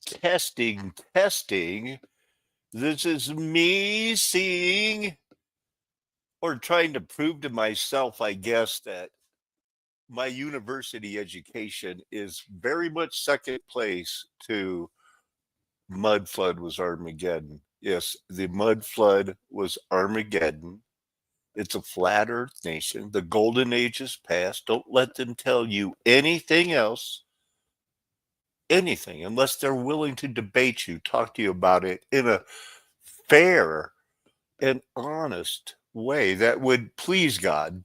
Testing, testing. This is me seeing or trying to prove to myself, I guess, that my university education is very much second place to mud flood was Armageddon. Yes, the mud flood was Armageddon. It's a flat earth nation. The golden age is past. Don't let them tell you anything else, anything, unless they're willing to debate you, talk to you about it in a fair and honest way that would please God.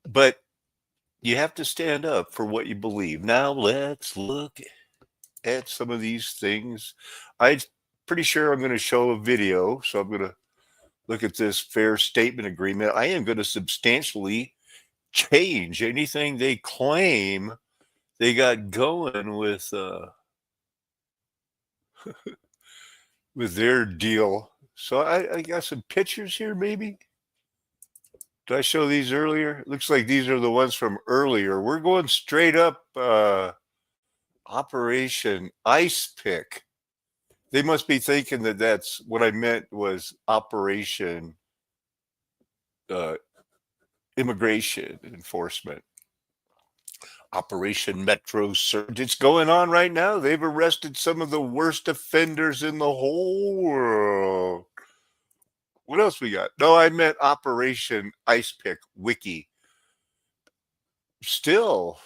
But you have to stand up for what you believe. Now let's look at some of these things. I'm pretty sure I'm going to show a video, so I'm going to look at this fair statement agreement. I am going to substantially change anything they claim they got going with their deal. So I got some pictures here, maybe. Did I show these earlier? Looks like these are the ones from earlier. We're going straight up Operation Ice Pick. They must be thinking that that's what I meant was Operation Immigration Enforcement. Operation Metro Surge. It's going on right now. They've arrested some of the worst offenders in the whole world. What else we got? No, I meant Operation Ice Pick Wiki. Still,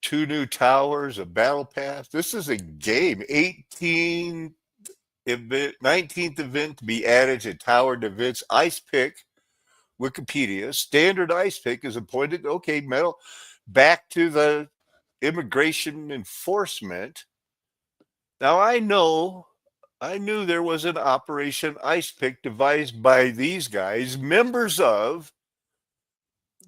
2 new towers, a battle pass. This is a game. 19th event to be added to tower events. Ice Pick, Wikipedia. Standard Ice Pick is appointed. Okay, metal. Back to the immigration enforcement. Now I knew there was an Operation Ice Pick devised by these guys, members of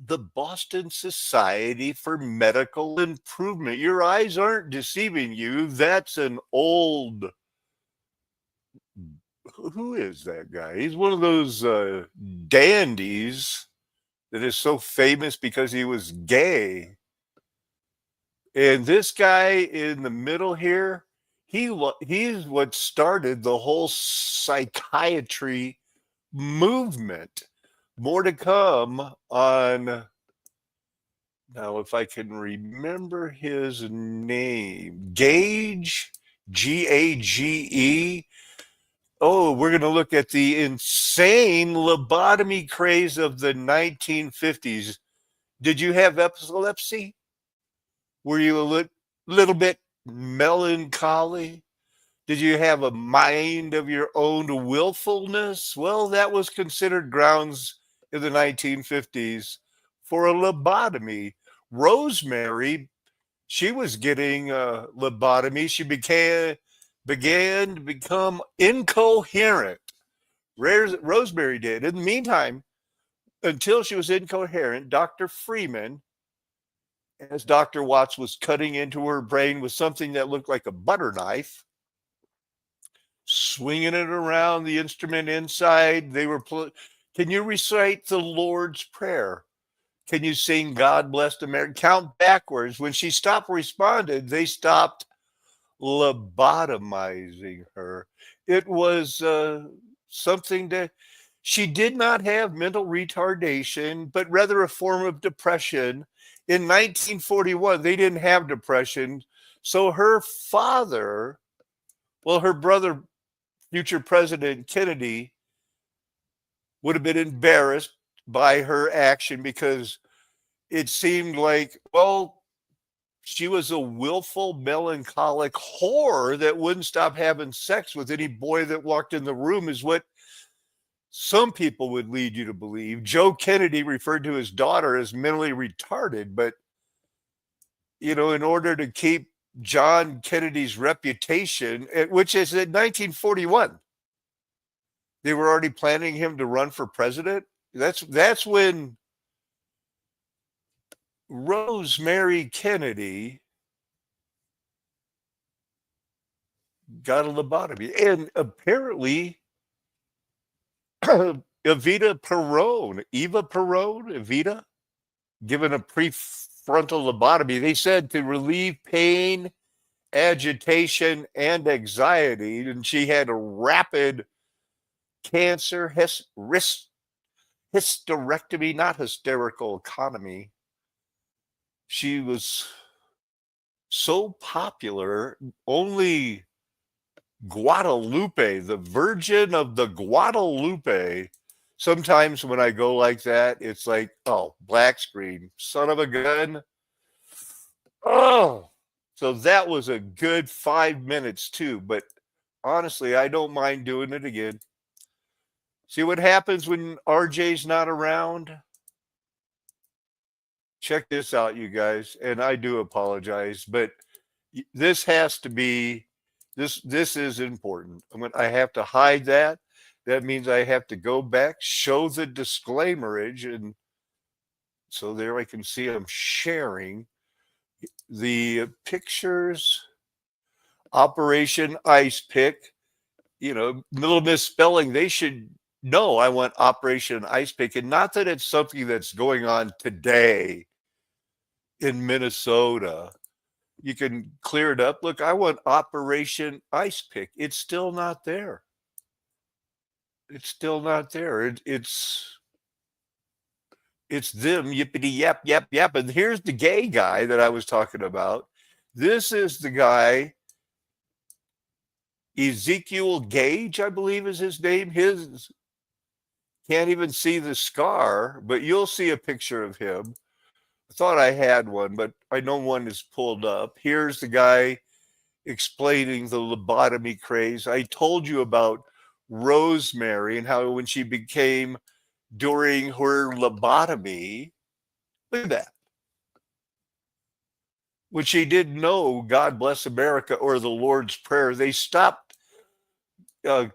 the Boston Society for Medical Improvement. Your eyes aren't deceiving you. That's an old. Who is that guy? He's one of those dandies that is so famous because he was gay. And this guy in the middle here, he's what started the whole psychiatry movement. More to come on. Now, if I can remember his name, Gage, Gage. Oh, we're going to look at the insane lobotomy craze of the 1950s. Did you have epilepsy? Were you a little bit melancholy? Did you have a mind of your own willfulness? Well, that was considered grounds in the 1950s for a lobotomy. Rosemary, she was getting a lobotomy. She began to become incoherent. Rosemary did. In the meantime, until she was incoherent, Dr. Freeman, as Dr. Watts was cutting into her brain with something that looked like a butter knife, swinging it around the instrument inside. Can you recite the Lord's Prayer? Can you sing God Bless America? Count backwards. When she stopped responding, they stopped lobotomizing her. It was something that she did not have mental retardation, but rather a form of depression. In 1941, they didn't have depression. So her father, well, her brother, future President Kennedy, would have been embarrassed by her action because it seemed like, well, she was a willful, melancholic whore that wouldn't stop having sex with any boy that walked in the room, is what some people would lead you to believe. Joe Kennedy referred to his daughter as mentally retarded, but, in order to keep John Kennedy's reputation, which is in 1941, they were already planning him to run for president. That's when Rosemary Kennedy got a lobotomy. And apparently, Eva Perón, given a prefrontal lobotomy. They said to relieve pain agitation and anxiety, and she had a rapid cancer hysterectomy, not hysterical economy. She was so popular, only Guadalupe, the Virgin of the Guadalupe. Sometimes when I go like that, it's like, oh, black screen, son of a gun. Oh, so that was a good 5 minutes too. But honestly, I don't mind doing it again. See what happens when RJ's not around? Check this out, you guys. And I do apologize, but this has to be this is important. I have to hide that. That means I have to go back, show the disclaimerage, and so there I can see I'm sharing the pictures. Operation Ice Pick, little misspelling. They should know I want Operation Ice Pick, and not that it's something that's going on today in Minnesota. You can clear it up. Look, I want Operation Ice Pick. It's still not there. It's still not there. It's them yippity yap yap yap. And here's the gay guy that I was talking about. This is the guy, Ezekiel Gage, I believe is his name. His can't even see the scar, but you'll see a picture of him. I thought I had one, but I know one is pulled up. Here's the guy explaining the lobotomy craze. I told you about Rosemary and how when she became during her lobotomy, look at that. When she didn't know God Bless America or the Lord's Prayer, they stopped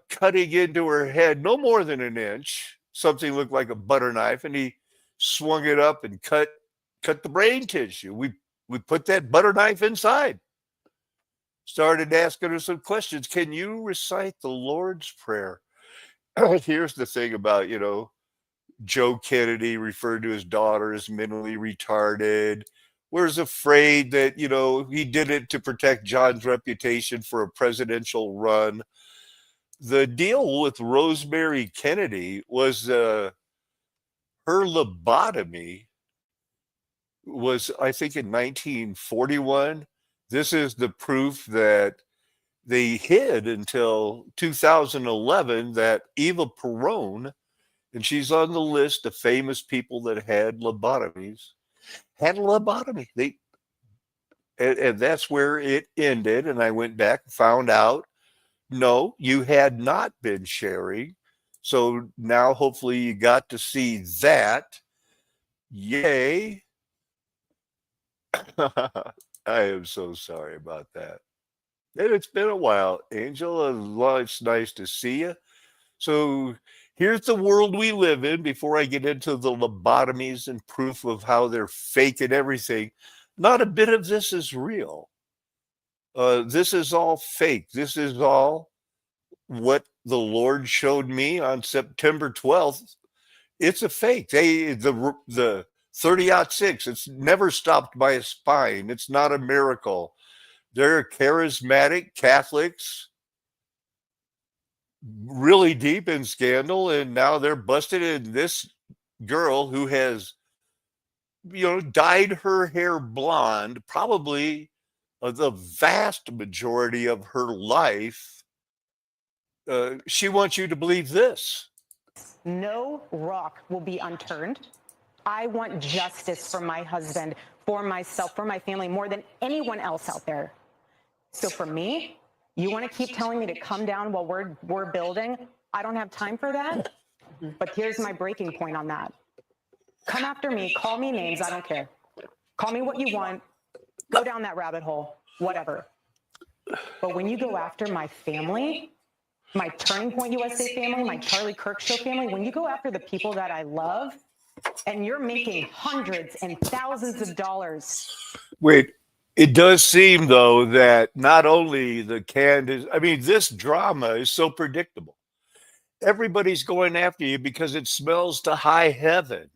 cutting into her head no more than an inch. Something looked like a butter knife, and he swung it up and cut the brain tissue. We put that butter knife inside. Started asking her some questions. Can you recite the Lord's Prayer? Here's the thing about, Joe Kennedy referred to his daughter as mentally retarded. Was afraid that, he did it to protect John's reputation for a presidential run. The deal with Rosemary Kennedy was her lobotomy was, I think, in 1941. This is the proof that they hid until 2011 that Eva Perón, and she's on the list of famous people that had lobotomies, had a lobotomy. And that's where it ended. And I went back and found out, no, you had not been sharing. So now hopefully you got to see that. Yay. I am so sorry about that. And it's been a while, Angel. It's nice to see you. So here's the world we live in before I get into the lobotomies and proof of how they're fake and everything. Not a bit of this is real. This is all fake. This is all what the Lord showed me on September 12th. It's a fake. The 30-06, it's never stopped by a spine. It's not a miracle. They're charismatic Catholics, really deep in scandal, and now they're busted in this girl who has, dyed her hair blonde, probably the vast majority of her life. She wants you to believe this. No rock will be unturned. I want justice for my husband, for myself, for my family, more than anyone else out there. So for me, you want to keep telling me to come down while we're building? I don't have time for that. But here's my breaking point on that. Come after me, call me names, I don't care. Call me what you want, go down that rabbit hole, whatever. But when you go after my family, my Turning Point USA family, my Charlie Kirk Show family, when you go after the people that I love, and you're making hundreds and thousands of dollars. Wait, it does seem, though, that not only this drama is so predictable. Everybody's going after you because it smells to high heaven.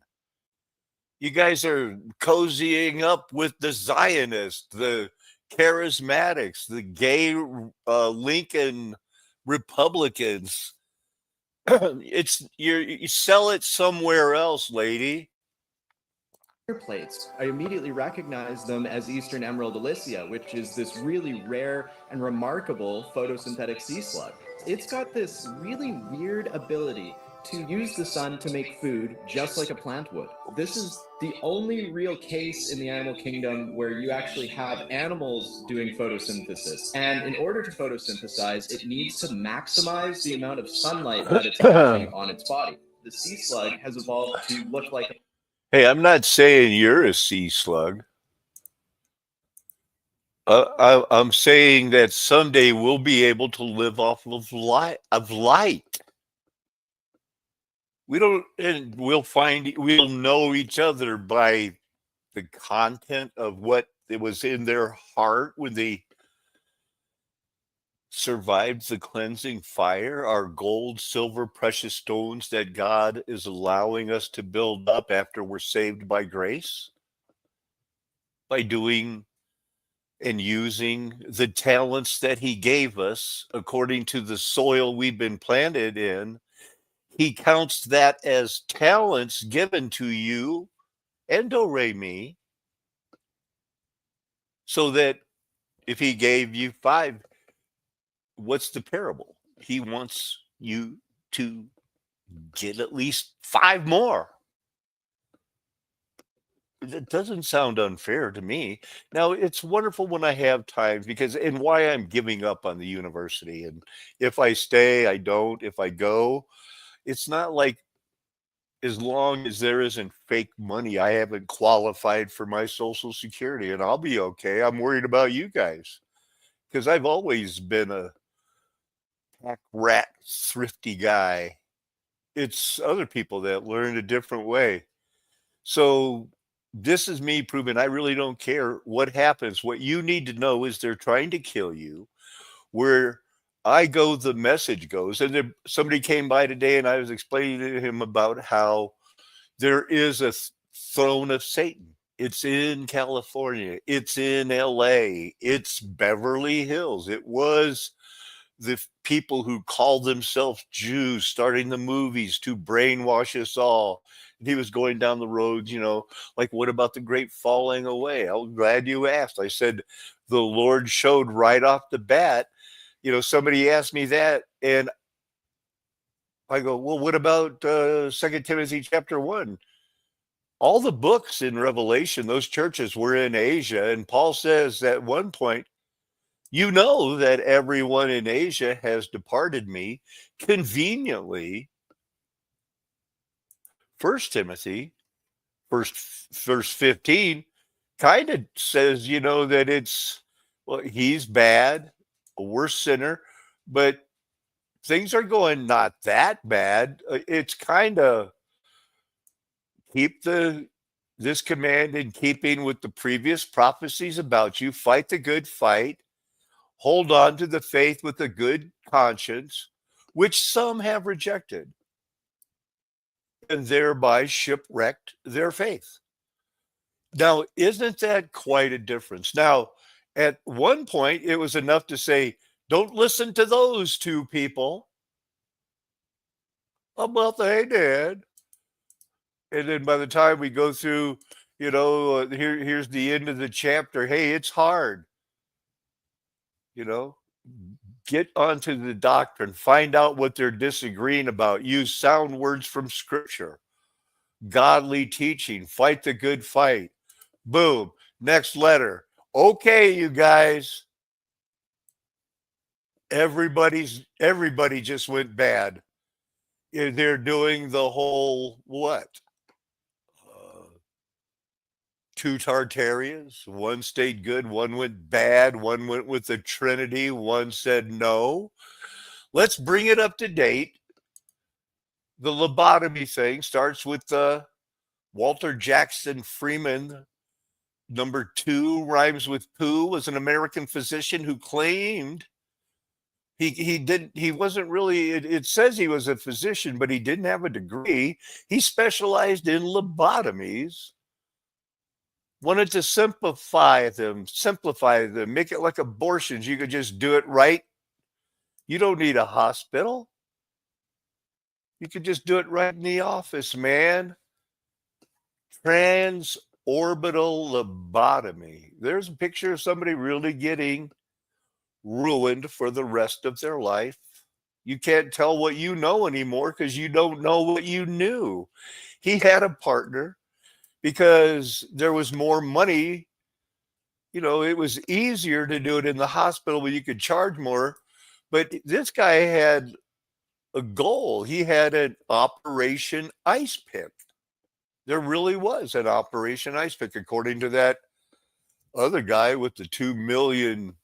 You guys are cozying up with the Zionists, the charismatics, the gay Lincoln Republicans. You sell it somewhere else, lady. Plates. I immediately recognize them as Eastern Emerald Elysia, which is this really rare and remarkable photosynthetic sea slug. It's got this really weird ability to use the sun to make food just like a plant would. This is the only real case in the animal kingdom where you actually have animals doing photosynthesis. And in order to photosynthesize, it needs to maximize the amount of sunlight that it's catching on its body. The sea slug has evolved to look like. Hey, I'm not saying you're a sea slug. I'm saying that someday we'll be able to live off of light. We don't, and we'll know each other by the content of what it was in their heart when they survived the cleansing fire, our gold, silver, precious stones that God is allowing us to build up after we're saved by grace, by doing and using the talents that he gave us according to the soil we've been planted in. He counts that as talents given to you and do re mi, so that if he gave you 5, what's the parable? He wants you to get at least 5 more. That doesn't sound unfair to me. Now, it's wonderful when I have time because, and why I'm giving up on the university. And if I stay, I don't. If I go, it's not like, as long as there isn't fake money, I haven't qualified for my Social Security and I'll be okay. I'm worried about you guys because I've always been a pack rat, thrifty guy. It's other people that learn a different way. So this is me proving I really don't care what happens. What you need to know is they're trying to kill you. Where I go, the message goes. And somebody came by today and I was explaining to him about how there is a throne of Satan. It's in California. It's in LA. It's Beverly Hills. It was the people who called themselves Jews starting the movies to brainwash us all. And he was going down the road, like, what about the great falling away? I'm glad you asked. I said, the Lord showed right off the bat. Somebody asked me that, and I go, well, what about 2 Timothy chapter 1? All the books in Revelation, those churches were in Asia, and Paul says at one point, that everyone in Asia has departed me conveniently. 1 Timothy, verse 15, kind of says, that he's bad, a worse sinner, but things are going not that bad. It's kind of keep this command in keeping with the previous prophecies about you. Fight the good fight. Hold on to the faith with a good conscience, which some have rejected, and thereby shipwrecked their faith. Now, isn't that quite a difference? Now, at one point, it was enough to say, don't listen to those 2 people. About they did. And then by the time we go through, here's the end of the chapter. Hey, it's hard. Get onto the doctrine, find out what they're disagreeing about, use sound words from scripture, godly teaching, fight the good fight. Boom. Next letter. Okay, you guys. Everybody just went bad. They're doing the whole what? 2 Tartarians. One stayed good, one went bad, one went with the Trinity, one said no. Let's bring it up to date. The lobotomy thing starts with Walter Jackson Freeman. Number 2 rhymes with poo, was an American physician who claimed he wasn't really, it says he was a physician, but he didn't have a degree. He specialized in lobotomies. wanted to simplify them, make it like abortions. You could just do it right. You don't need a hospital. You could just do it right in the office, man. Transorbital lobotomy. There's a picture of somebody really getting ruined for the rest of their life. You can't tell what you know anymore because you don't know what you knew. He had a partner because there was more money. You know, it was easier to do it in the hospital where you could charge more. But this guy had a goal. He had an Operation Ice Pick. There really was an Operation Ice Pick, according to that other guy with the 2 million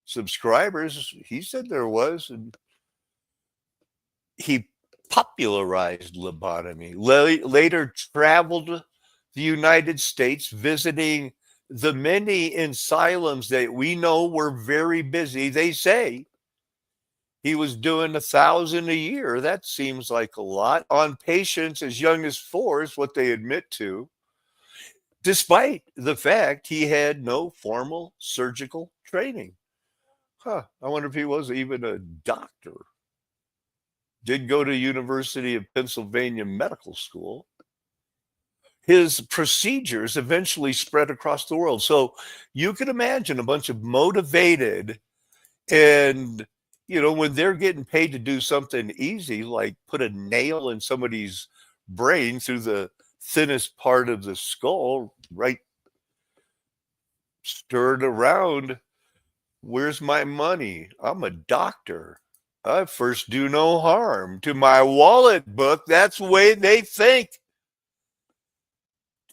subscribers. He said there was. And he popularized lobotomy. Later traveled the United States, visiting the many asylums that we know were very busy. They say he was doing 1,000 a year. That seems like a lot on patients as young as 4 is what they admit to, despite the fact he had no formal surgical training. I wonder if he was even a doctor. Did go to University of Pennsylvania Medical School. His procedures eventually spread across the world. So you can imagine a bunch of motivated and, you know, when they're getting paid to do something easy, like put a nail in somebody's brain through the thinnest part of the skull, right, stirred around. Where's my money? I'm a doctor. I first do no harm to my wallet book. That's the way they think.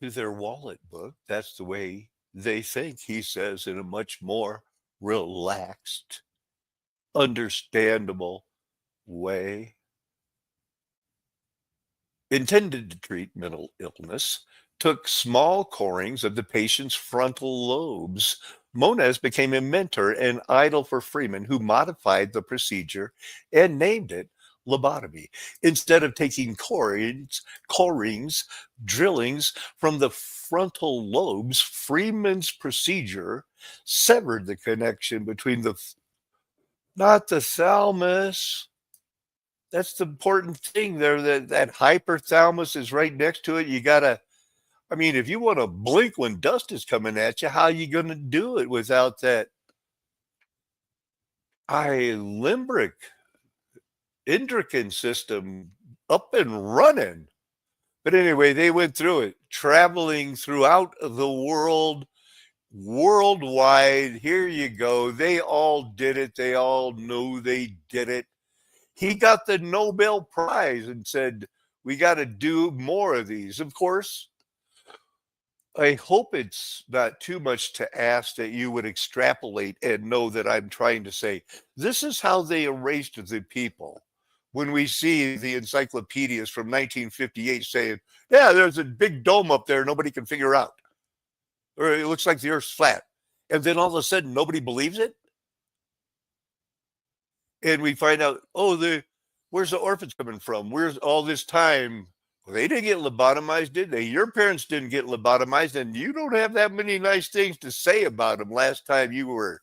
To their wallet book, that's the way they think, he says in a much more relaxed, understandable way. Intended to treat mental illness, took small corings of the patient's frontal lobes. Moniz became a mentor and idol for Freeman, who modified the procedure and named it lobotomy. Instead of taking corings, drillings from the frontal lobes, Freeman's procedure severed the connection between not the thalamus. That's the important thing there. That hypothalamus is right next to it. You gotta, I mean, if you want to blink when dust is coming at you, how are you gonna do it without that limbic endocrine system up and running? But anyway, they went through it, traveling throughout the world, worldwide. Here you go. They all did it. They all knew they did it. He got the Nobel Prize and said, we got to do more of these. Of course, I hope it's not too much to ask that you would extrapolate and know that I'm trying to say this is how they erased the people. When we see the encyclopedias from 1958 saying, yeah, there's a big dome up there nobody can figure out, or it looks like the Earth's flat. And then all of a sudden, nobody believes it. And we find out, oh, where's the orphans coming from? Where's all this time? Well, they didn't get lobotomized, did they? Your parents didn't get lobotomized, and you don't have that many nice things to say about them last time you were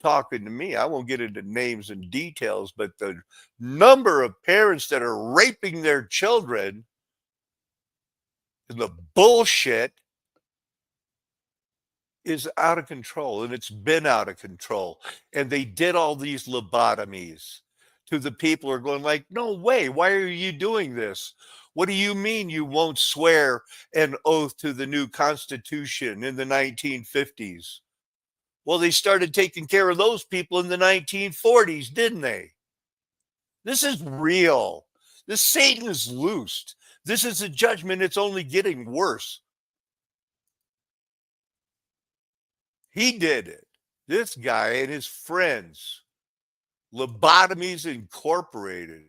talking to me. I won't get into names and details, but the number of parents that are raping their children and the bullshit is out of control, and it's been out of control. And they did all these lobotomies to the people who are going like, no way, why are you doing this? What do you mean you won't swear an oath to the new Constitution in the 1950s? Well, they started taking care of those people in the 1940s, didn't they? This is real. This Satan is loosed. This is a judgment. It's only getting worse. He did it. This guy and his friends. Lobotomies Incorporated.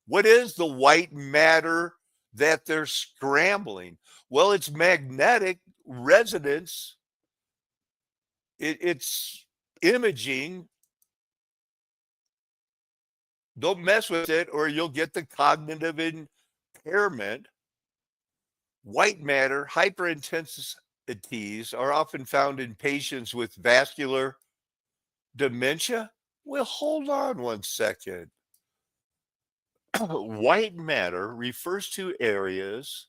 What is the white matter that they're scrambling? Well, it's magnetic resonance. It's imaging. Don't mess with it or you'll get the cognitive impairment. White matter, hyperintense are often found in patients with vascular dementia. Well, hold on one second. White matter refers to areas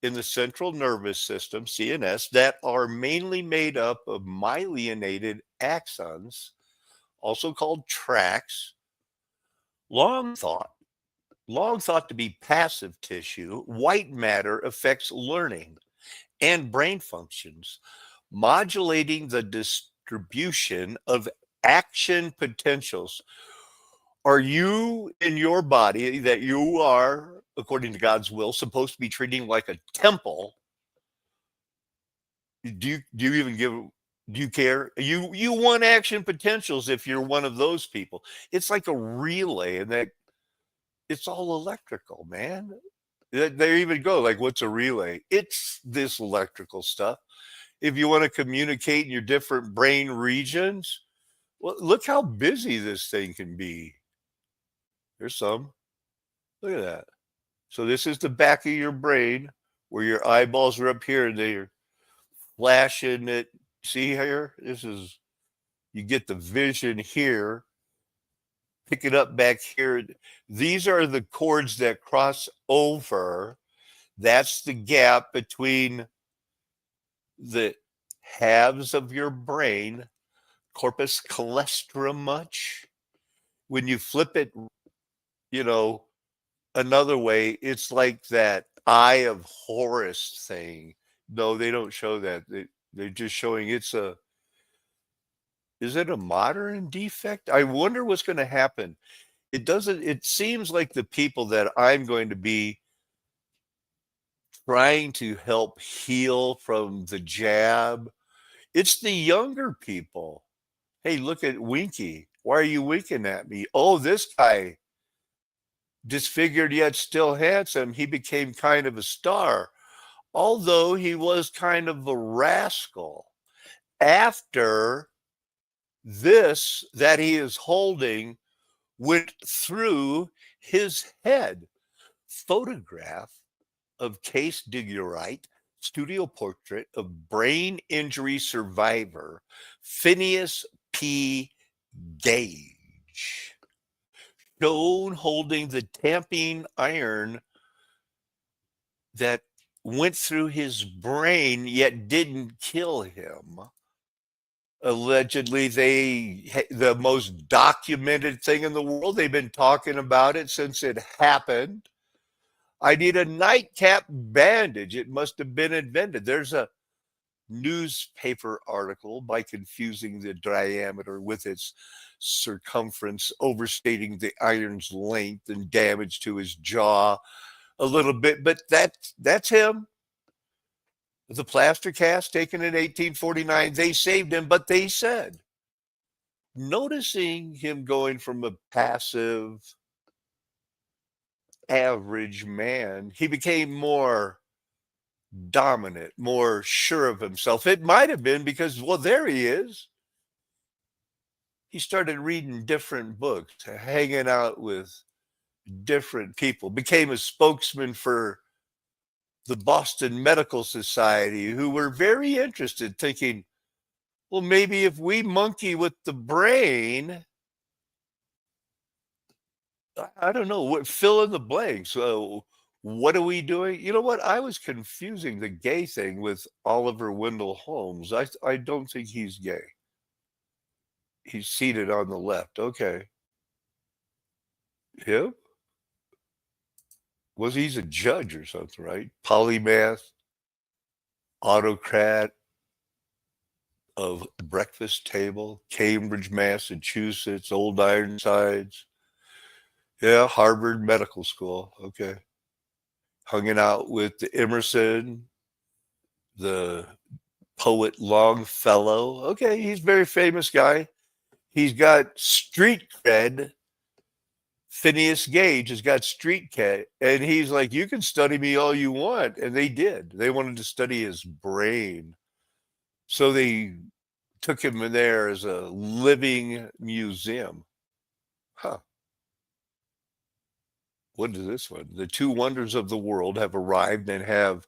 in the central nervous system, CNS, that are mainly made up of myelinated axons, also called tracts, long thought. Long thought to be passive tissue. White matter affects learning and brain functions, modulating the distribution of action potentials. Are you in your body that you are, according to God's will, supposed to be treating like a temple? Do you even give do you care? You want action potentials if you're one of those people. It's like a relay, and that it's all electrical, man. There even go like, what's a relay? It's this electrical stuff. If you want to communicate in your different brain regions, well, look how busy this thing can be. There's some. Look at that. So this is the back of your brain where your eyeballs are up here and they're flashing it. See here? This is you get the vision here, pick it up back here. These are the cords that cross over. That's the gap between the halves of your brain, corpus callosum much. When you flip it, you know, another way, it's like that Eye of Horus thing. No, they don't show that. They're just showing is it a modern defect? I wonder what's going to happen. It seems like the people that I'm going to be trying to help heal from the jab, it's the younger people. Hey, look at Winky. Why are you winking at me? Oh, this guy, disfigured yet still handsome, he became kind of a star, although he was kind of a rascal. After this that he is holding went through his head. Photograph of case Diggerite, studio portrait of brain injury survivor Phineas P. Gage, shown holding the tamping iron that went through his brain yet didn't kill him. Allegedly, the most documented thing in the world, they've been talking about it since it happened. I need a nightcap bandage. It must have been invented. There's a newspaper article by confusing the diameter with its circumference, overstating the iron's length and damage to his jaw a little bit, but that's him. The plaster cast taken in 1849, they saved him, but they said, noticing him going from a passive, average man, he became more dominant, more sure of himself. It might have been because, well, there he is. He started reading different books, hanging out with different people, became a spokesman for the Boston Medical Society, who were very interested, thinking, well, maybe if we monkey with the brain, I don't know, what fill in the blanks. So what are we doing? You know what? I was confusing the gay thing with Oliver Wendell Holmes. I don't think he's gay. He's seated on the left. Okay. Him? Was he's a judge or something, right? Polymath, autocrat of breakfast table, Cambridge, Massachusetts, Old Ironsides. Yeah, Harvard Medical School. Okay. Hanging out with the Emerson, the poet Longfellow. Okay, he's a very famous guy. He's got street cred. Phineas Gage has got street cred. And he's like, you can study me all you want. And they did. They wanted to study his brain. So they took him in there as a living museum. Huh. What is this one? The two wonders of the world have arrived and have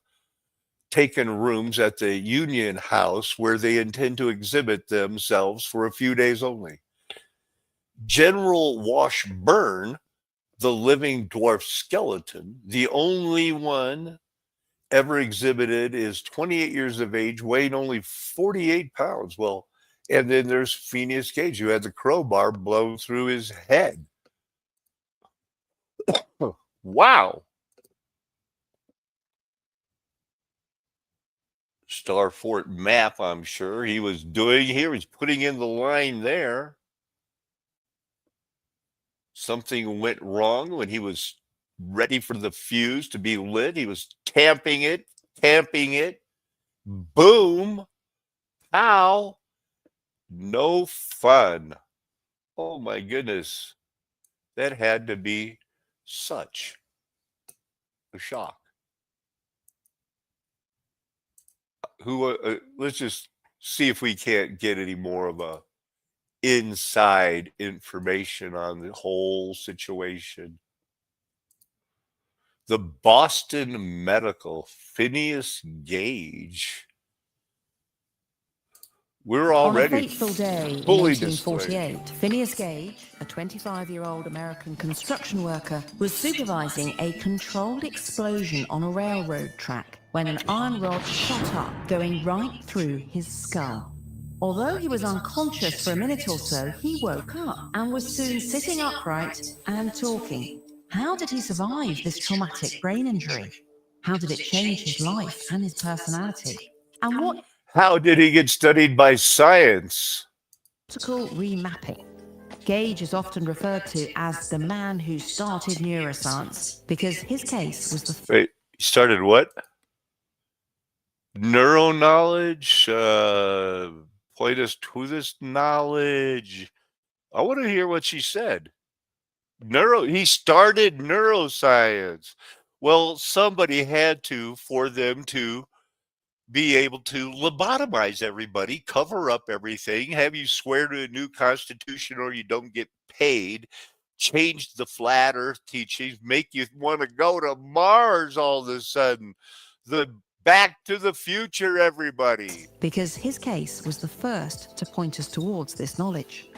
taken rooms at the Union House where they intend to exhibit themselves for a few days only. General Washburn, the living dwarf skeleton, the only one ever exhibited, is 28 years of age, weighing only 48 pounds. Well, and then there's Phineas Gage, who had the crowbar blown through his head. Wow. Starfort map, I'm sure he was doing here. He's putting in the line there. Something went wrong when he was ready for the fuse to be lit. He was tamping it. Boom. Pow. No fun. Oh my goodness. That had to be such a shock. Let's just see if we can't get any more of a inside information on the whole situation. The Boston Medical, Phineas Gage. We're already on a fateful day in fully 1848, Phineas Gage, a 25-year-old American construction worker, was supervising a controlled explosion on a railroad track when an iron rod shot up, going right through his skull. Although he was unconscious for a minute or so, he woke up and was soon sitting upright and talking. How did he survive this traumatic brain injury? How did it change his life and his personality? And what How did he get studied by science? optical remapping? Gage is often referred to as the man who started neuroscience because his case was the Wait, he started what? Neuro knowledge? Point us to this knowledge. I want to hear what she said. He started neuroscience. Well, somebody had to, for them to be able to lobotomize everybody, cover up everything, have you swear to a new constitution or you don't get paid, change the flat earth teachings, make you want to go to Mars all of a sudden. The Back to the Future, everybody. because his case was the first to point us towards this knowledge.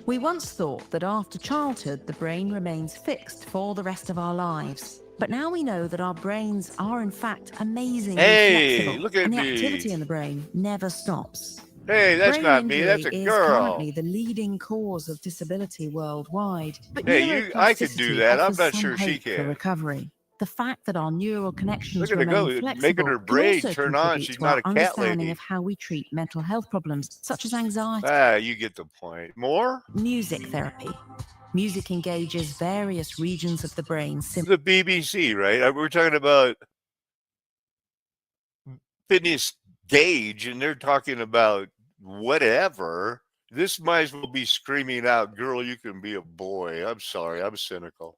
We once thought that after childhood, the brain remains fixed for the rest of our lives. But now we know that our brains are in fact amazingly Hey, flexible, look at and the me. activity in the brain never stops. Hey, that's Brain not me. injury That's a is girl. currently the leading cause of disability worldwide. But Hey, I could do neuroplasticity that. I'm offers not some sure she hope for can. recovery. The fact that our neural connections Look at her remain go, making flexible her can brain also turn on. contribute She's to not our a cat understanding lady. of how we treat mental health problems such as anxiety. You get the point. More? Music therapy. Music engages various regions of the brain The BBC, right? We're talking about Phineas Gage, and they're talking about whatever. This might as well be screaming out, "Girl, you can be a boy." I'm sorry, I'm cynical.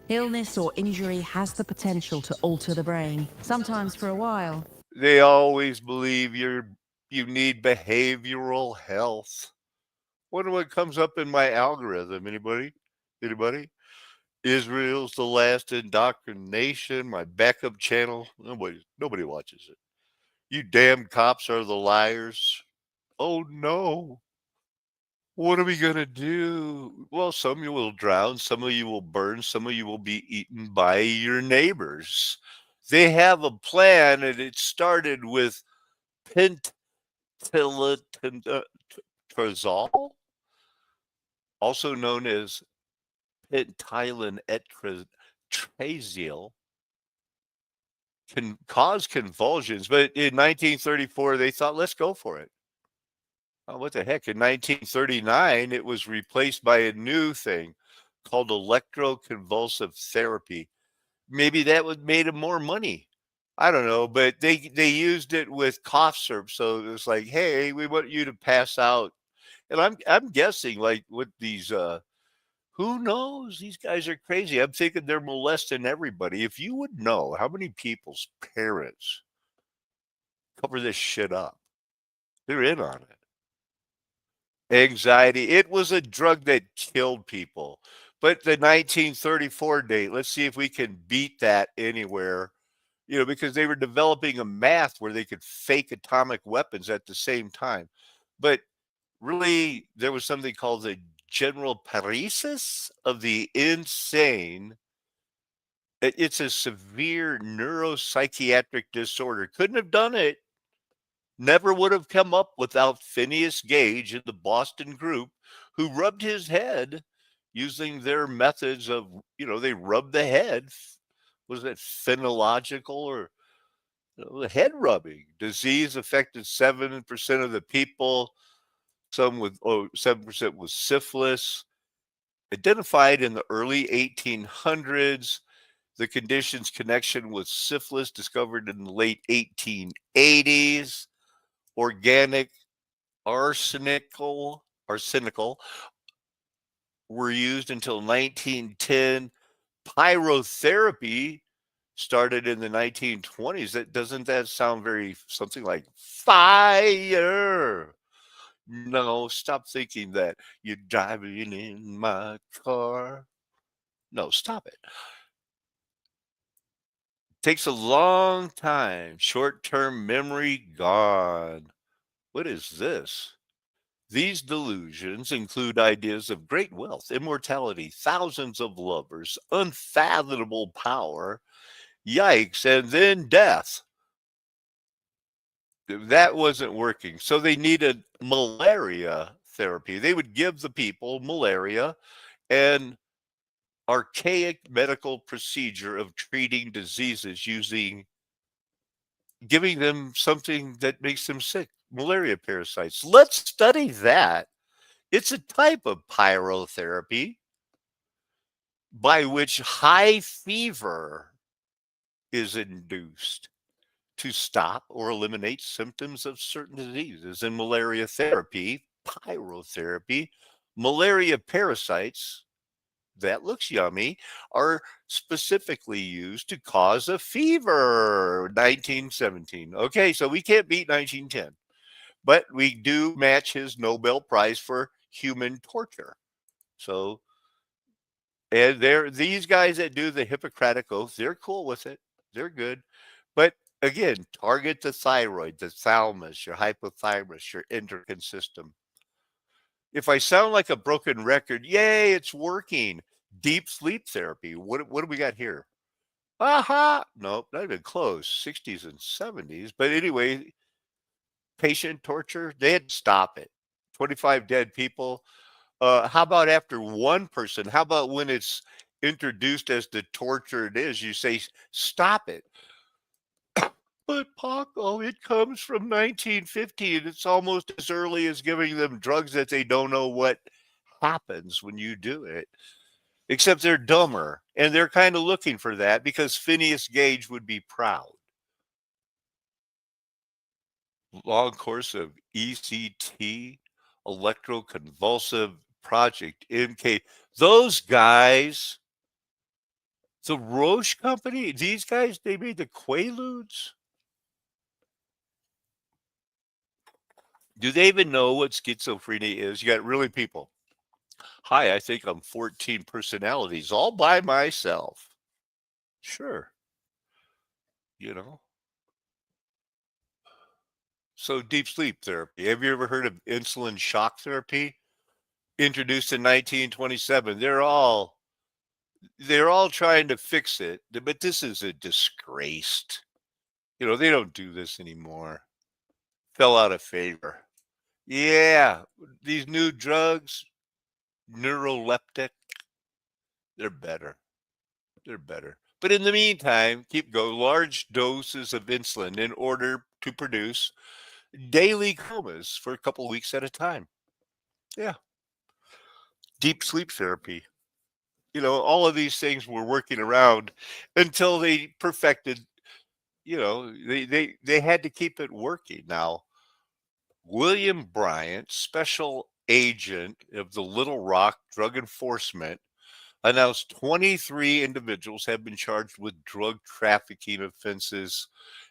Illness or injury has the potential to alter the brain, sometimes for a while. They always believe you need behavioral health. Wonder what comes up in my algorithm. Anybody? Israel's the last indoctrination. My backup channel. Nobody watches it. You damn cops are the liars. Oh no. What are we going to do? Well, some of you will drown, some of you will burn, some of you will be eaten by your neighbors. They have a plan, and it started with pentyletrazole, also known as pentylenetrazole, can cause convulsions. But in 1934, they thought, let's go for it. Oh, what the heck? In 1939, it was replaced by a new thing called electroconvulsive therapy. Maybe that would made them more money. I don't know, but they used it with cough syrup. So it was like, hey, we want you to pass out. And I'm guessing like with these who knows? These guys are crazy. I'm thinking they're molesting everybody. If you would know how many people's parents cover this shit up, they're in on it. Anxiety. It was a drug that killed people. But the 1934 date, let's see if we can beat that anywhere. because they were developing a math where they could fake atomic weapons at the same time. But really, there was something called the general paresis of the insane. It's a severe neuropsychiatric disorder. Couldn't have done it. Never would have come up without Phineas Gage and the Boston group, who rubbed his head using their methods of, they rubbed the head. Was it phenological or head rubbing? Disease affected 7% of the people, some with 7% with syphilis. Identified in the early 1800s, the condition's connection with syphilis discovered in the late 1880s. Organic arsenical were used until 1910. Pyrotherapy started in the 1920s. Doesn't that sound very something like fire? No, stop thinking that. You're driving in my car. No, stop it. Takes a long time. Short-term memory gone. What is this? These delusions include ideas of great wealth, immortality, thousands of lovers, unfathomable power, yikes, and then death. That wasn't working. So they needed malaria therapy. They would give the people malaria and archaic medical procedure of treating diseases using giving them something that makes them sick, malaria parasites. Let's study that. It's a type of pyrotherapy by which high fever is induced to stop or eliminate symptoms of certain diseases. In malaria therapy, pyrotherapy, malaria parasites, that looks yummy, are specifically used to cause a fever. 1917. Okay, so we can't beat 1910, but we do match his Nobel Prize for human torture. So, and these guys that do the Hippocratic Oath, they're cool with it. They're good. But again, target the thyroid, the thalamus, your hypothalamus, your endocrine system. If I sound like a broken record, yay, it's working. Deep sleep therapy. What do we got here? Aha! Nope, not even close. 60s and 70s. But anyway, patient torture, they had to stop it. 25 dead people. How about after one person? How about when it's introduced as the torture it is? You say, stop it. But Paco, it comes from 1950 and it's almost as early as giving them drugs that they don't know what happens when you do it. Except they're dumber and they're kind of looking for that because Phineas Gage would be proud. Long course of ECT, electroconvulsive project MK. Those guys, the Roche company, these guys, they made the Quaaludes. Do they even know what schizophrenia is? You got really people. Hi, I think I'm 14 personalities all by myself. Sure. You know. So deep sleep therapy. Have you ever heard of insulin shock therapy? Introduced in 1927. They're all trying to fix it, but this is a disgraced. They don't do this anymore. Fell out of favor. Yeah, these new drugs, neuroleptic, they're better. They're better. But in the meantime, keep going. Large doses of insulin in order to produce daily comas for a couple weeks at a time. Yeah. Deep sleep therapy. All of these things were working around until they perfected, they had to keep it working. Now, William Bryant, special agent of the Little Rock Drug Enforcement, announced 23 individuals have been charged with drug trafficking offenses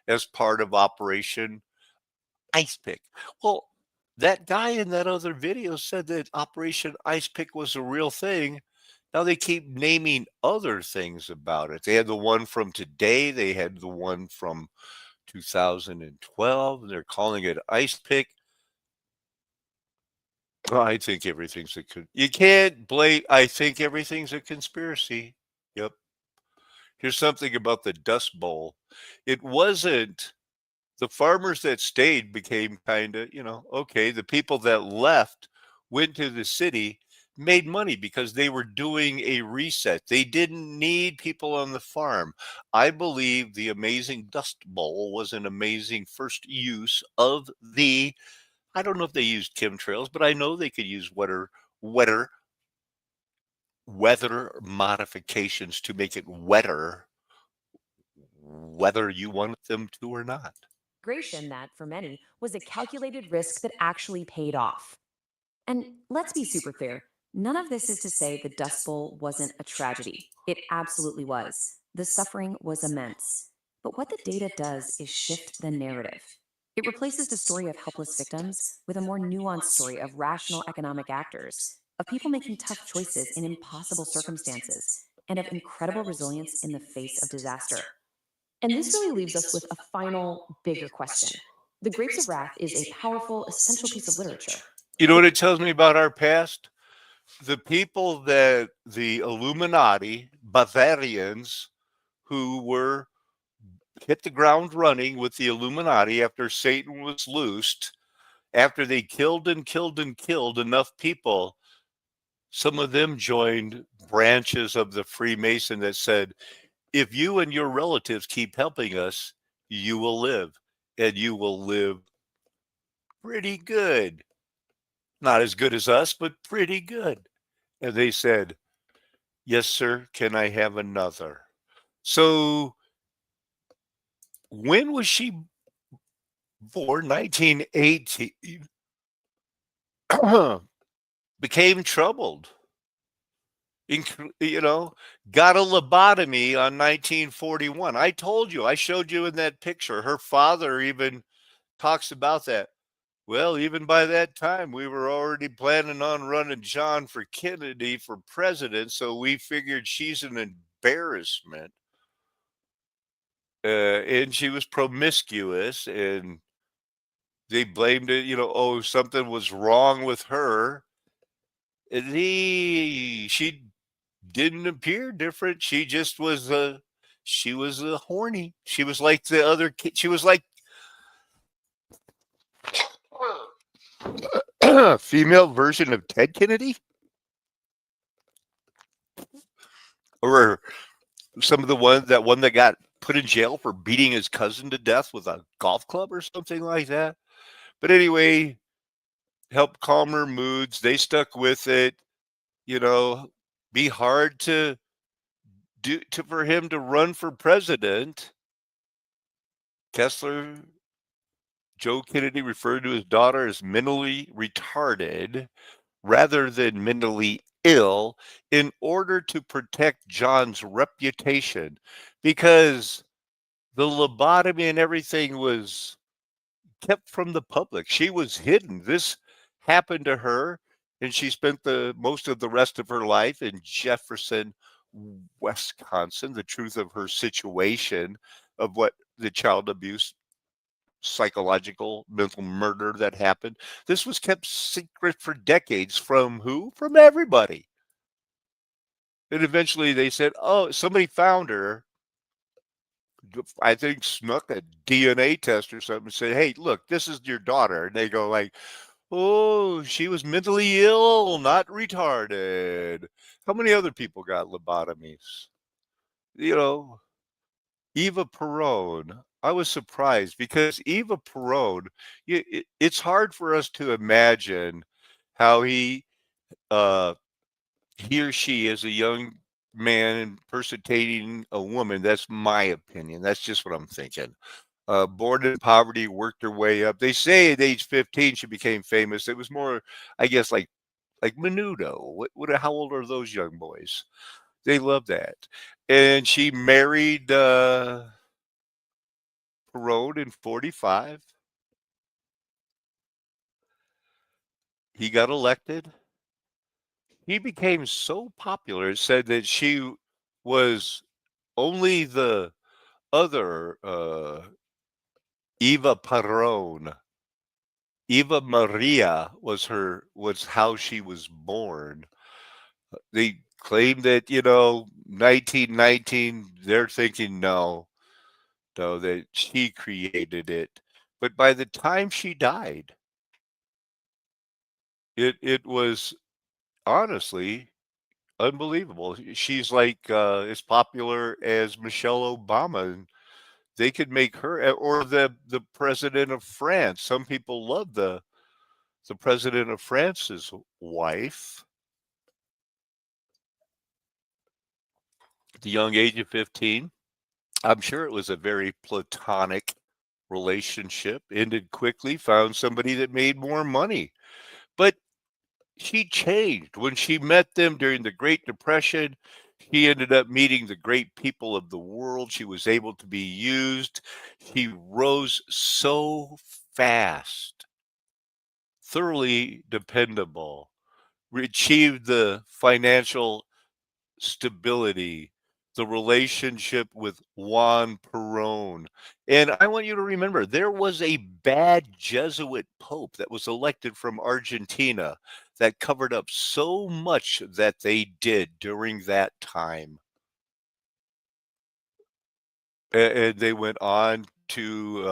as part of Operation Ice Pick. Well, that guy in that other video said that Operation Ice Pick was a real thing. Now they keep naming other things about it. They had the one from today, they had the one from 2012, and they're calling it Ice Pick. Well, I think everything's a you can't blame. I think everything's a conspiracy. Yep. Here's something about the Dust Bowl. It wasn't the farmers that stayed became kind of, okay. The people that left went to the city, made money because they were doing a reset. They didn't need people on the farm. I believe the amazing Dust Bowl was an amazing first use of the, I don't know if they used chemtrails, but I know they could use wetter, weather modifications to make it wetter, whether you want them to or not. Migration that, for many, was a calculated risk that actually paid off. And let's be super clear, none of this is to say the Dust Bowl wasn't a tragedy. It absolutely was. The suffering was immense. But what the data does is shift the narrative. It replaces the story of helpless victims with a more nuanced story of rational economic actors, of people making tough choices in impossible circumstances, and of incredible resilience in the face of disaster. And this really leaves us with a final, bigger question. The Grapes of Wrath is a powerful, essential piece of literature. You know what it tells me about our past? The people that the Illuminati, Bavarians, who were hit the ground running with the Illuminati after Satan was loosed, after they killed and killed and killed enough people, some of them joined branches of the Freemason that said, if you and your relatives keep helping us, you will live, and you will live pretty good. Not as good as us, but pretty good. And they said, yes, sir, can I have another? So when was she born? 1918. Became troubled. You know, got a lobotomy on 1941. I told you, I showed you in that picture. Her father even talks about that. Well, even by that time, we were already planning on running John for Kennedy for president, so we figured she's an embarrassment. And she was promiscuous, and they blamed it, oh, something was wrong with her. And she didn't appear different. She just was she was horny. She was like the other kid. She was like female version of Ted Kennedy, or some of the one that got put in jail for beating his cousin to death with a golf club or something like that. But anyway, helped calm her moods. They stuck with it. You know, be hard to do to for him to run for president. Kessler, Joe Kennedy referred to his daughter as mentally retarded rather than mentally ill in order to protect John's reputation, because the lobotomy and everything was kept from the public. She was hidden. This happened to her, and she spent the most of the rest of her life in Jefferson, Wisconsin. The truth of her situation, of what the child abuse, psychological, mental murder that happened. This was kept secret for decades from who? From everybody. And eventually they said, oh, somebody found her. I think snuck a DNA test or something and said, hey, look, this is your daughter. And they go like, oh, she was mentally ill, not retarded. How many other people got lobotomies? You know, Eva Perón. I was surprised because Eva Perón, it's hard for us to imagine how uh, he or she, as a young man impersonating a woman. That's my opinion. That's just what I'm thinking. Born in poverty, worked her way up. They say at age 15 she became famous. It was more, I guess, like Menudo. How old are those young boys? They love that. And she married Perot in 45. He got elected. She became so popular, it said that she was only the other Eva Peron. Eva Maria was how she was born. They claim that, 1919, they're thinking no, no, that she created it. But by the time she died, it was honestly unbelievable. She's like as popular as Michelle Obama. And they could make her or the president of France. Some people love the president of France's wife. At the young age of 15, I'm sure it was a very platonic relationship. Ended quickly. Found somebody that made more money, but she changed when she met them during the Great Depression. She ended up meeting the great people of the world. She was able to be used. She rose so fast, thoroughly dependable, achieved the financial stability, the relationship with Juan Perón. And I want you to remember there was a bad Jesuit pope that was elected from Argentina that covered up so much that they did during that time. And they went on to,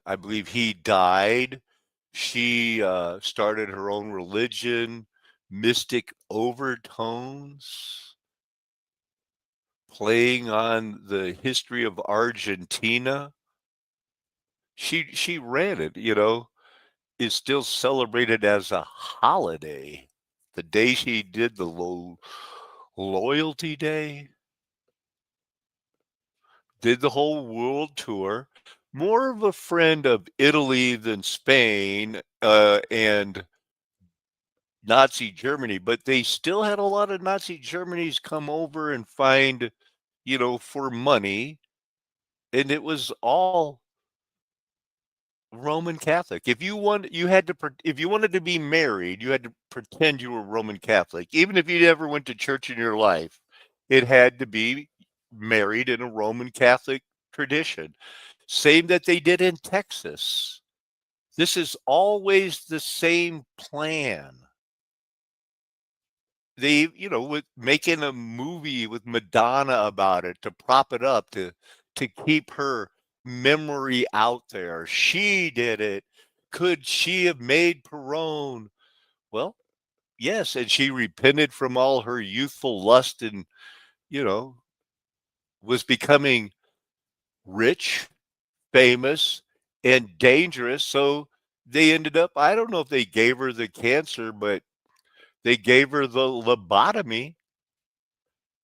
I believe he died. She started her own religion, mystic overtones, playing on the history of Argentina. She ran it, is still celebrated as a holiday. The day she did the loyalty day, did the whole world tour. More of a friend of Italy than Spain and Nazi Germany, but they still had a lot of Nazi Germany's come over and find, for money, and it was all Roman Catholic. If you want, you had to. If you wanted to be married, you had to pretend you were Roman Catholic. Even if you never went to church in your life, it had to be married in a Roman Catholic tradition. Same that they did in Texas. This is always the same plan. They, with making a movie with Madonna about it to prop it up to keep her memory out there. She did it. Could she have made Perone? Well, yes, and she repented from all her youthful lust and, you know, was becoming rich, famous, and dangerous. So they ended up, I don't know if they gave her the cancer, but they gave her the lobotomy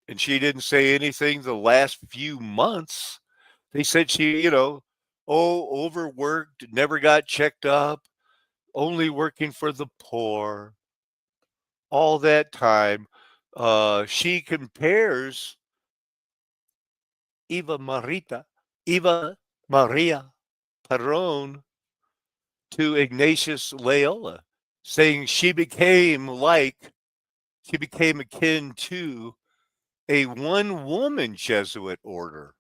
and she didn't say anything the last few months. They said she, overworked, never got checked up, only working for the poor. All that time, she compares Eva Marita, Eva Maria Peron to Ignatius Loyola, saying she became akin to a one woman Jesuit order.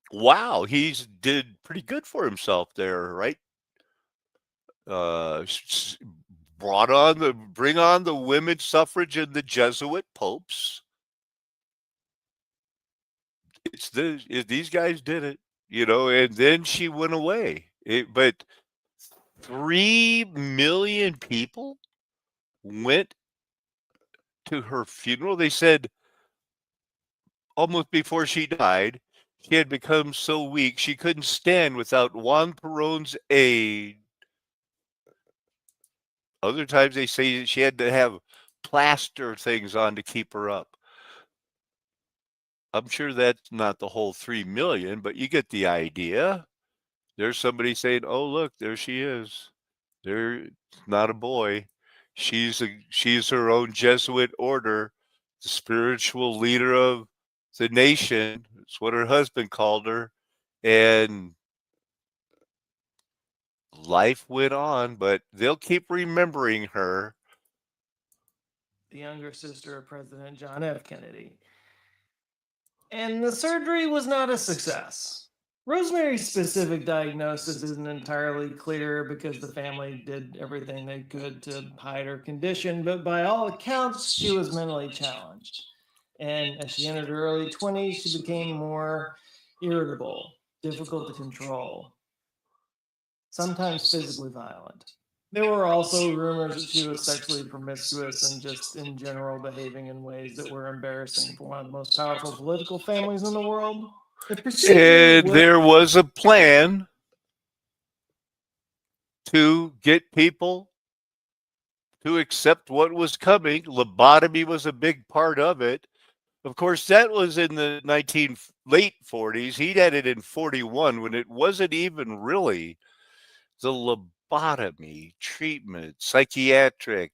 Wow, he's did pretty good for himself there, right? Bring on the women's suffrage and the Jesuit popes. These guys did it, and then she went away. But 3 million people went to her funeral. They said almost before she died, she had become so weak she couldn't stand without Juan Perón's aid. Other times they say she had to have plaster things on to keep her up. I'm sure that's not the whole 3 million, but you get the idea. There's somebody saying, "Oh, look, there she is. There, not a boy. She's her own Jesuit order, the spiritual leader of the nation." It's what her husband called her, and life went on, but they'll keep remembering her the younger sister of President John F. Kennedy. And the surgery was not a success. Rosemary's specific diagnosis isn't entirely clear because the family did everything they could to hide her condition, but by all accounts, she was mentally challenged. And as she entered her early 20s, she became more irritable, difficult to control, sometimes physically violent. There were also rumors that she was sexually promiscuous and just in general behaving in ways that were embarrassing for one of the most powerful political families in the world. The procedure And there was a plan to get people to accept what was coming. Lobotomy was a big part of it. Of course, that was in the late 40s. He had it in 41 when it wasn't even really the lobotomy treatment, psychiatric.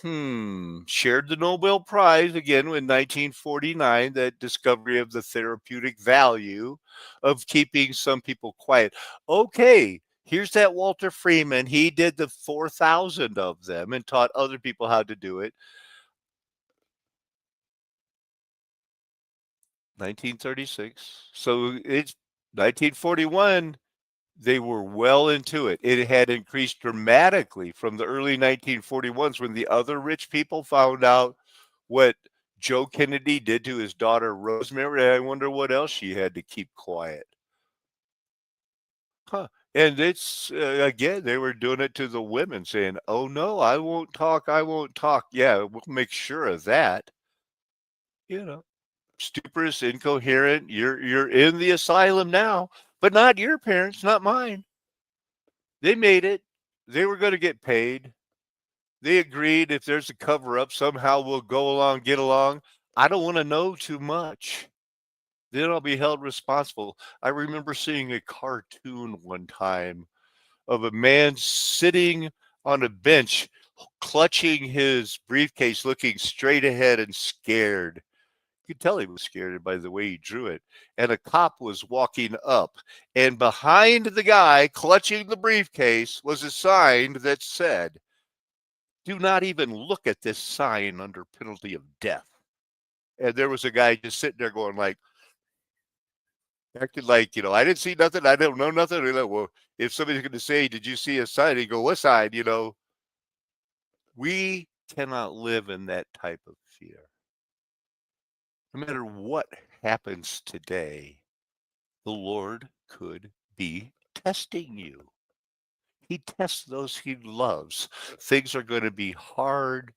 Shared the Nobel Prize again in 1949, that discovery of the therapeutic value of keeping some people quiet. Okay, here's that Walter Freeman. He did the 4,000 of them and taught other people how to do it. 1936. So it's 1941. They were well into it. It had increased dramatically from the early 1941s when the other rich people found out what Joe Kennedy did to his daughter Rosemary. I wonder what else she had to keep quiet. Huh. And it's, again, they were doing it to the women, saying, oh, no, I won't talk. I won't talk. Yeah, we'll make sure of that. You know, stuporous, incoherent. You're in the asylum now, but not your parents, not mine. They made it. They were going to get paid. They agreed if there's a cover up, somehow we'll go along, get along. I don't want to know too much. Then I'll be held responsible. I remember seeing a cartoon one time of a man sitting on a bench, clutching his briefcase, looking straight ahead and scared. You could tell he was scared by the way he drew it. And a cop was walking up. And behind the guy clutching the briefcase was a sign that said, do not even look at this sign under penalty of death. And there was a guy just sitting there going like, acting like, I didn't see nothing. I don't know nothing. Like, well, if somebody's going to say, did you see a sign? He go, what sign? We cannot live in that type of fear. No matter what happens today, the Lord could be testing you. He tests those he loves. Things are going to be hard.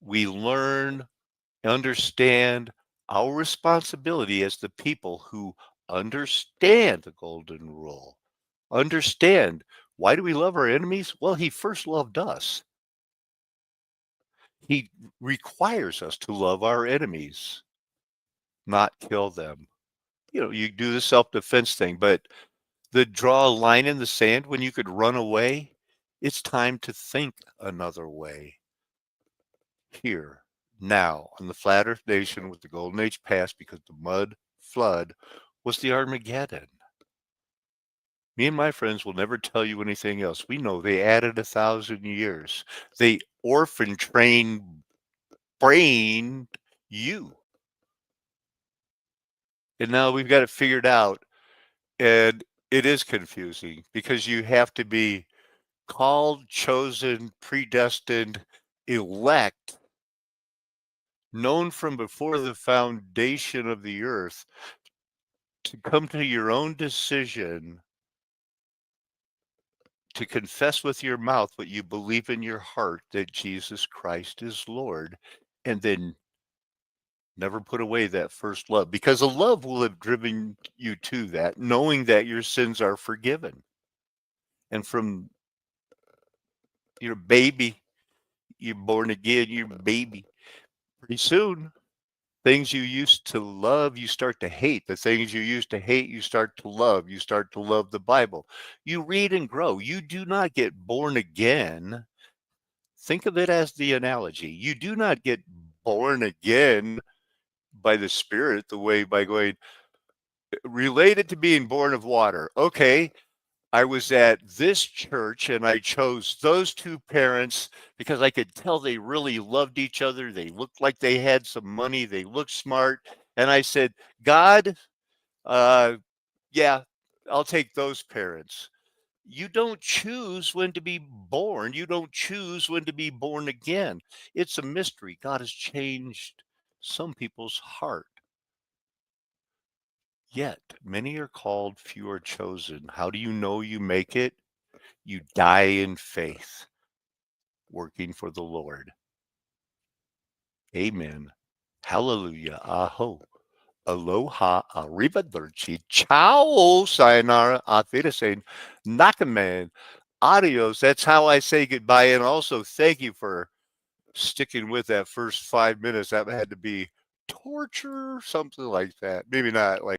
We learn, understand our responsibility as the people who understand the golden rule. Understand, why do we love our enemies? Well, he first loved us. He requires us to love our enemies, not kill them. You do the self-defense thing, but draw a line in the sand when you could run away, it's time to think another way. Here, now, on the flat earth nation with the golden age past because the mud flood was the Armageddon. Me and my friends will never tell you anything else. We know they added 1,000 years. They orphan trained brain you. And now we've got it figured out. And it is confusing because you have to be called, chosen, predestined, elect, known from before the foundation of the earth, to come to your own decision to confess with your mouth what you believe in your heart, that Jesus Christ is Lord, and then never put away that first love, because a love will have driven you to that, knowing that your sins are forgiven. And from your baby, you're born again, you're a baby. Pretty soon, things you used to love, you start to hate. The things you used to hate, you start to love. You start to love the Bible. You read and grow. You do not get born again. Think of it as the analogy. You do not get born again by the Spirit, the way by going related to being born of water. Okay, I was at this church and I chose those two parents because I could tell they really loved each other. They looked like they had some money, they looked smart. And I said, God, uh, yeah, I'll take those parents. You don't choose when to be born. You don't choose when to be born again. It's a mystery. God has changed some people's heart. Yet many are called, few are chosen. How do you know you make it? You die in faith, working for the Lord. Amen. Hallelujah. Aho. Aloha. Arrivederci. Ciao. Sayonara. Auf Wiedersehen. Nakaman. Adios. That's how I say goodbye. And also, thank you for sticking with that first 5 minutes. That had to be torture, something like that. Maybe not like